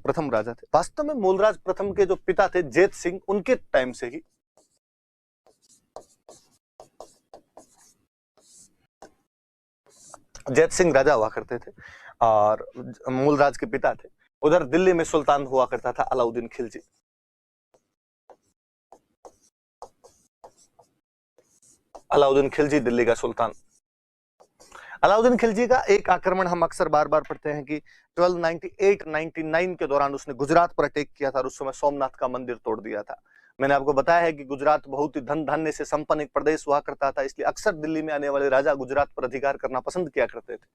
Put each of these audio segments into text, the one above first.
प्रथम राजा थे। वास्तव में मूलराज प्रथम के जो पिता थे जैत सिंह, उनके टाइम से ही जैत सिंह राजा हुआ करते थे और मूलराज के पिता थे। उधर दिल्ली में सुल्तान हुआ करता था अलाउद्दीन खिलजी। अलाउद्दीन खिलजी दिल्ली का सुल्तान। अलाउद्दीन खिलजी का एक आक्रमण हम अक्सर बार बार पढ़ते हैं कि 1298-99 के दौरान उसने गुजरात पर अटैक किया था और उस समय सोमनाथ का मंदिर तोड़ दिया था। मैंने आपको बताया है कि गुजरात बहुत ही धन धान्य से संपन्न एक प्रदेश हुआ करता था, इसलिए अक्सर दिल्ली में आने वाले राजा गुजरात पर अधिकार करना पसंद किया करते थे।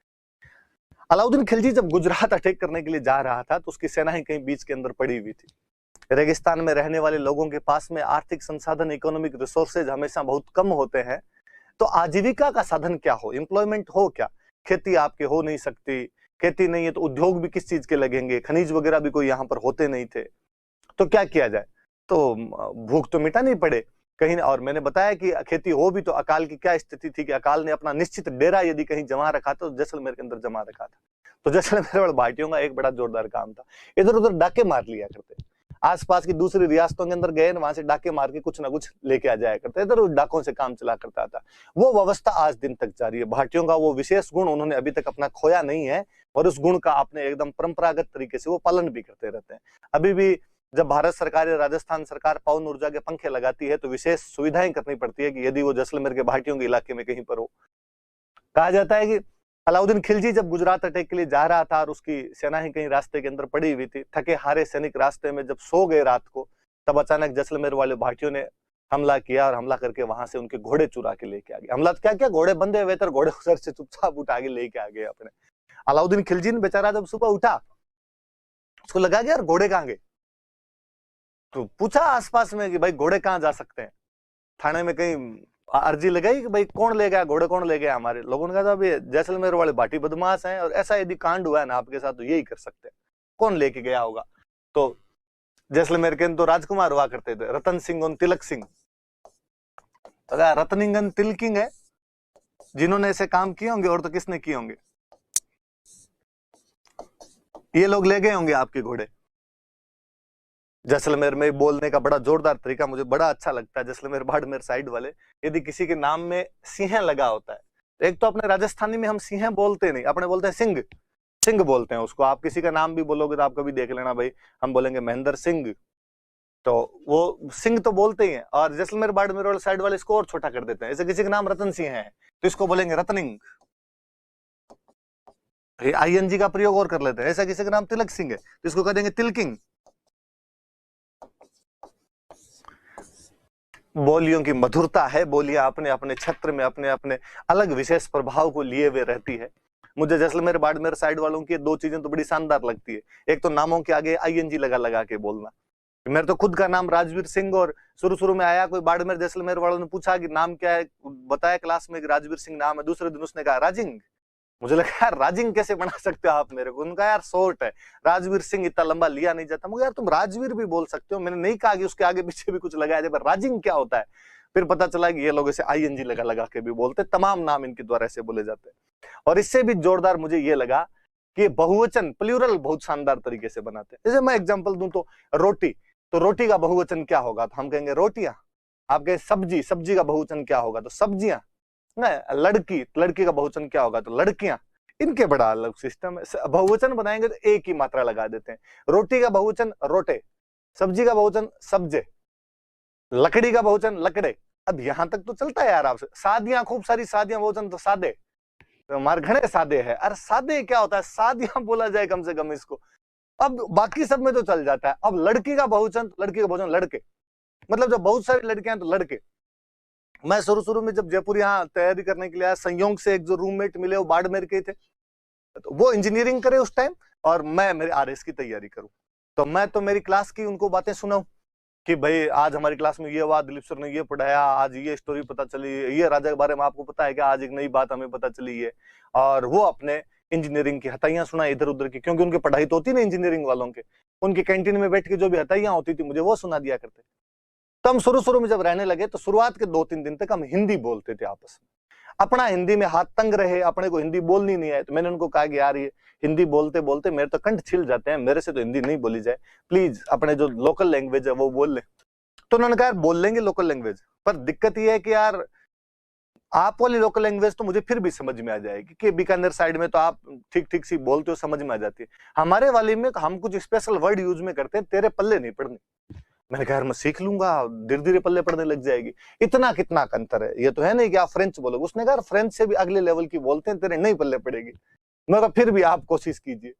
अलाउद्दीन खिलजी जब गुजरात अटैक करने के लिए जा रहा था तो उसकी सेना ही कहीं बीच के अंदर पड़ी हुई थी। रेगिस्तान में रहने वाले लोगों के पास में आर्थिक संसाधन, इकोनॉमिक रिसोर्सेज हमेशा बहुत कम होते हैं, तो आजीविका का साधन क्या हो, एम्प्लॉयमेंट हो क्या? खेती आपके हो नहीं सकती, खेती नहीं है तो उद्योग भी किस चीज के लगेंगे, खनिज वगैरह भी कोई यहाँ पर होते नहीं थे, तो क्या किया जाए? तो भूख तो मिटा नहीं पड़े कहीं। और मैंने बताया कि खेती हो भी तो अकाल की क्या स्थिति थी कि अकाल ने अपना निश्चित डेरा यदि कहीं जमा रखा था तो जैसलमेर के अंदर जमा रखा था। तो जैसलमेर वाले भाटियों का एक बड़ा जोरदार काम था, इधर उधर डाके मार लिया करते, आसपास की दूसरी रियासतों के अंदर गए, वहां से डाके मार के कुछ ना कुछ लेके आ जाया करते, इधर उस डाकों से काम चला करता था। वो व्यवस्था आज दिन तक जारी है। भाटियों का वो विशेष गुण उन्होंने अभी तक अपना खोया नहीं है और उस गुण का अपने एकदम परंपरागत तरीके से वो पालन भी करते रहते हैं। अभी भी जब भारत सरकार या राजस्थान सरकार पवन ऊर्जा के पंखे लगाती है तो विशेष सुविधाएं करनी पड़ती है कि यदि वो जैसलमेर के भाटियों के इलाके में कहीं पर हो। कहा जाता है कि अलाउद्दीन खिलजी जब गुजरात अटैक के लिए जा रहा था और उसकी सेना ही कहीं रास्ते के अंदर पड़ी हुई थी, थके हारे सैनिक रास्ते में जब सो गए रात को, तब अचानक जैसलमेर वाले भाटियों ने हमला किया और हमला करके वहां से उनके घोड़े चुरा के लेके आ गए। हमला क्या क्या, घोड़े बंधे हुए थे, घोड़े उधर से चुपचाप उठा के लेके आ गए अपने। अलाउद्दीन खिलजी ने बेचारा जब सुबह उठा, उसको लगा कि यार घोड़े कहाँ गए, तो पूछा आसपास में कि भाई घोड़े कहाँ जा सकते हैं। थाने में कहीं अर्जी लगाई कि भाई कौन ले गया घोड़े, कौन ले गया हमारे। लोगों ने कहा था अभी जैसलमेर वाले भाटी बदमाश हैं और ऐसा यदि कांड हुआ है ना आपके साथ तो यही कर सकते हैं, कौन लेके गया होगा। तो जैसलमेर के तो राजकुमार हुआ करते थे, रतन सिंह और तिलक सिंह। तो रतनिंगन तिलकिंग है जिन्होंने ऐसे काम किए होंगे, और तो किसने किए होंगे, ये लोग ले गए होंगे आपके घोड़े। जैसलमेर में बोलने का बड़ा जोरदार तरीका मुझे बड़ा अच्छा लगता है। जैसलमेर बाड़मेर साइड वाले यदि किसी के नाम में सिंह लगा होता है, एक तो अपने राजस्थानी में हम सिंह बोलते नहीं, अपने बोलते हैं सिंह, सिंह बोलते हैं उसको। आप किसी का नाम भी बोलोगे तो आप कभी देख लेना भाई, हम बोलेंगे महेंद्र सिंह, तो वो सिंह तो बोलते ही हैं। और जैसलमेर बाड़मेर वाले साइड वाले इसको और छोटा कर देते हैं, ऐसे किसी का नाम रतन सिंह है तो इसको बोलेंगे रतनिंग, आईएनजी का प्रयोग और कर लेते हैं। ऐसा किसी का नाम तिलक सिंह है तो इसको कह देंगे तिलकिंग। बोलियों की मधुरता है, बोलियां अपने अपने क्षेत्र में अपने अपने अलग विशेष प्रभाव को लिए हुए रहती है। मुझे जैसलमेर बाड़मेर साइड वालों की दो चीजें तो बड़ी शानदार लगती है, एक तो नामों के आगे आईएनजी लगा लगा के बोलना। मेरे तो खुद का नाम राजवीर सिंह, और शुरू में आया कोई बाड़मेर जैसलमेर वालों ने पूछा कि नाम क्या है, बताया क्लास में कि राजवीर सिंह नाम है, दूसरे दिन उसने कहा राजिंग। मुझे लगा यार राजिंग कैसे बना सकते हो आप मेरे को, उनका यार शॉर्ट है, राजवीर सिंह इतना लंबा लिया नहीं जाता। मुझे यार तुम राजवीर भी बोल सकते हो, मैंने नहीं कहा कि उसके आगे पीछे भी कुछ लगाया जाए, पर राजिंग क्या होता है। फिर पता चला कि ये लोग इसे आईएनजी लगा लगा के भी बोलते, तमाम नाम इनके द्वारा ऐसे बोले जाते हैं। और इससे भी जोरदार मुझे ये लगा कि बहुवचन प्लूरल बहुत शानदार तरीके से बनाते हैं। जैसे मैं एग्जाम्पल दूं तो रोटी, तो रोटी का बहुवचन क्या होगा, तो हम कहेंगे रोटियां। आप कहें सब्जी, सब्जी का बहुवचन क्या होगा, तो सब्जियां। लड़की, लड़की का बहुवचन क्या होगा, तो लड़कियां। इनके बड़ा अलग सिस्टम है। बहुवचन बनाएंगे तो एक ही मात्रा लगा देते हैं। रोटी का बहुवचन रोटे, सब्जी का बहुवचन सब्जे, लकड़ी का बहुवचन लकड़े। अब यहां तक तो चलता है यार आपसे। शादियां, खूब सारी शादियां, बहुवचन तो सादे, तो हमारे घने सादे है। अरे सादे क्या होता है, शादियां बोला जाए कम से कम इसको। अब बाकी सब में तो चल जाता है। अब लड़की का बहुवचन, लड़की का बहुवचन लड़के, मतलब जब बहुत सारी लड़कियां तो लड़के। मैं शुरू में जब जयपुर यहाँ तैयारी करने के लिए आया, संयोग से एक जो रूममेट मिले वो बाड़मेर के थे, तो वो इंजीनियरिंग करे उस टाइम और मैं मेरे आरएस की तैयारी करूं। तो मैं तो मेरी क्लास की उनको बातें सुनाऊं कि भाई आज हमारी क्लास में ये हुआ, दिलीप सर ने ये पढ़ाया, आज ये स्टोरी पता चली, ये राजा के बारे में आपको पता है क्या, आज एक नई बात हमें पता चली है। और वो अपने इंजीनियरिंग की हताइयां सुनाई इधर उधर की, क्योंकि उनकी पढ़ाई तो होती ना इंजीनियरिंग वालों के, उनकी कैंटीन में बैठ के जो भी हताइयां होती थी मुझे वो सुना दिया करते। तो हम शुरू में जब रहने लगे तो शुरुआत के 2-3 दिन तक हम हिंदी बोलते थे आपस में। अपना हिंदी में हाथ तंग रहे, अपने को हिंदी बोलनी नहीं है। तो मैंने उनको कहा कि यार ये हिंदी बोलते बोलते मेरे तो कंठ छिल जाते हैं, मेरे से तो हिंदी नहीं बोली जाए, प्लीज अपने जो लोकल लैंग्वेज है वो बोल ले। तो उन्होंने कहा यार बोल लेंगे लोकल लैंग्वेज, पर दिक्कत ये है कि यार आप वाली लोकल लैंग्वेज तो मुझे फिर भी समझ में आ जाएगी, कि बीकानेर साइड में तो आप ठीक ठीक सी बोलते हो, समझ में आ जाती है। हमारे वाली में हम कुछ स्पेशल वर्ड यूज में करते हैं, तेरे पल्ले नहीं पड़ने। मैंने कहा यार मैं सीख लूंगा, धीरे धीरे पल्ले पड़ने लग जाएगी। इतना कितना अंतर है, ये तो है नहीं कि आप फ्रेंच बोलोगे। उसने कहा फ्रेंच से भी अगले लेवल की बोलते हैं, तेरे नहीं पल्ले पड़ेगी। मैं कहा फिर भी आप कोशिश कीजिए।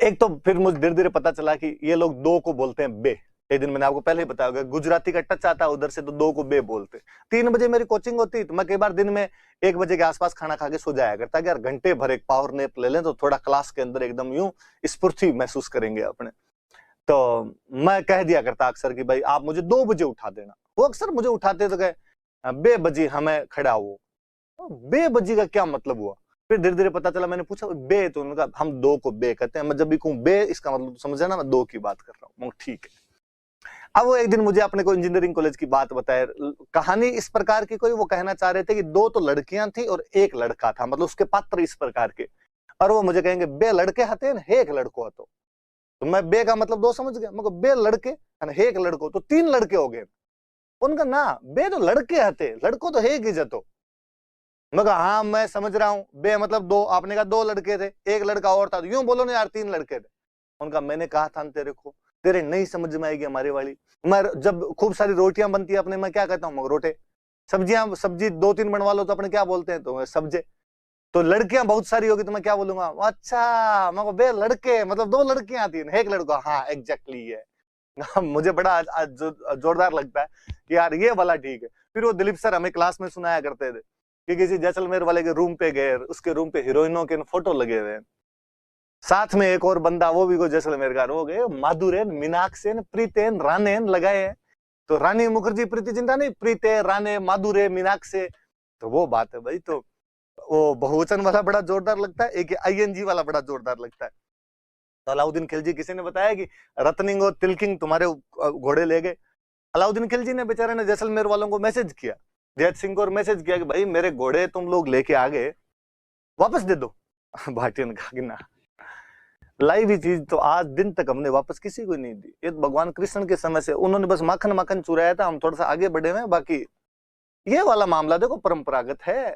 एक तो फिर मुझे धीरे धीरे पता चला कि ये लोग दो को बोलते हैं बे। एक दिन मैंने आपको पहले ही बताया होगा, गुजराती का टच आता है उधर से, तो दो को बे बोलते। 3 बजे मेरी कोचिंग होती, तो मैं कई बार दिन में 1 बजे के आसपास खाना खा के सो जाया करता कि यार घंटे भर एक पावर नैप ले लें तो थोड़ा क्लास के अंदर एकदम यूं स्फूर्ति महसूस करेंगे अपने। तो मैं कह दिया करता अक्सर कि भाई आप मुझे 2 बजे उठा देना। वो अक्सर मुझे उठाते तो कहे बे बजी हमें खड़ा हो। बे बजी का क्या मतलब हुआ? फिर धीरे धीरे पता चला, मैंने पूछा बे, तो उन्होंने कहा हम 2 को बे कहते हैं। मैं जब भी कहूं बे, इसका मतलब समझे ना, मैं 2 की बात कर रहा हूँ। ठीक है। अब वो एक दिन मुझे अपने को इंजीनियरिंग कॉलेज की बात बताए। कहानी इस प्रकार की कोई, वो कहना चाह रहे थे कि 2 तो लड़कियां थी और 1 लड़का था, मतलब उसके पात्र इस प्रकार के। और वो मुझे कहेंगे बे लड़के हते न, 1 लड़को हतो। तो मैं बे का मतलब 2 समझ गया। मैं बे लड़के 1 लड़को, तो 3 लड़के हो गए। उनका ना बे तो लड़के हते, लड़को तो 1 ही जतो। मैं कहा हाँ मैं समझ रहा हूँ, बे मतलब 2, आपने कहा 2 लड़के थे, 1 लड़का और था, तो यूं बोलो ना यार 3 लड़के थे। उनका मैंने कहा था तेरे को, तेरे नहीं समझ में आएगी हमारी वाली। मैं जब खूब सारी रोटियां बनती है अपने, मैं क्या कहता हूँ रोटे। सब्जी 2-3 बनवा लो तो अपने क्या बोलते हैं, तो सब्जे। तो लड़कियां बहुत सारी होगी तो मैं क्या बोलूंगा, अच्छा मैं बे लड़के मतलब 2 लड़कियां थी, 1 लड़का। हाँ एग्जैक्टली है। मुझे बड़ा जोरदार लगता है कि यार ये वाला ठीक है। फिर वो दिलीप सर हमें क्लास में सुनाया करते थे कि किसी जैसलमेर वाले के रूम पे गए, उसके रूम पे हीरोइनों के फोटो लगे हुए हैं, साथ में एक और बंदा, वो भी कोई जैसलमेर का, हो गए माधुरेन, मीनाक्षेन, प्रीतेन, रानेन लगाए हैं। तो रानी मुखर्जी प्रीति जिंटा नहीं, प्रीते, राने, माधुरे, मीनाक्षे। तो वो बात है भाई। तो वो बहुवचन वाला बड़ा जोरदार लगता है, एक आईएनजी वाला बड़ा जोरदार लगता है। तो अलाउद्दीन खिलजी, किसी ने बताया कि रत्निंग और तिलकिंग तुम्हारे घोड़े ले गए। अलाउद्दीन खिलजी ने बेचारे ने जैसलमेर वालों को मैसेज किया, जैत सिंह को, और मैसेज किया कि भाई मेरे घोड़े तुम लोग लेके आ गए, वापस दे दो। भाटिया ने कहा कि ना, लाई हुई चीज तो आज दिन तक हमने वापस किसी को नहीं दी। ये भगवान कृष्ण के समय से उन्होंने बस माखन माखन चुराया था, हम थोड़ा सा आगे बढ़े हुए हैं। बाकी ये वाला मामला देखो परंपरागत है।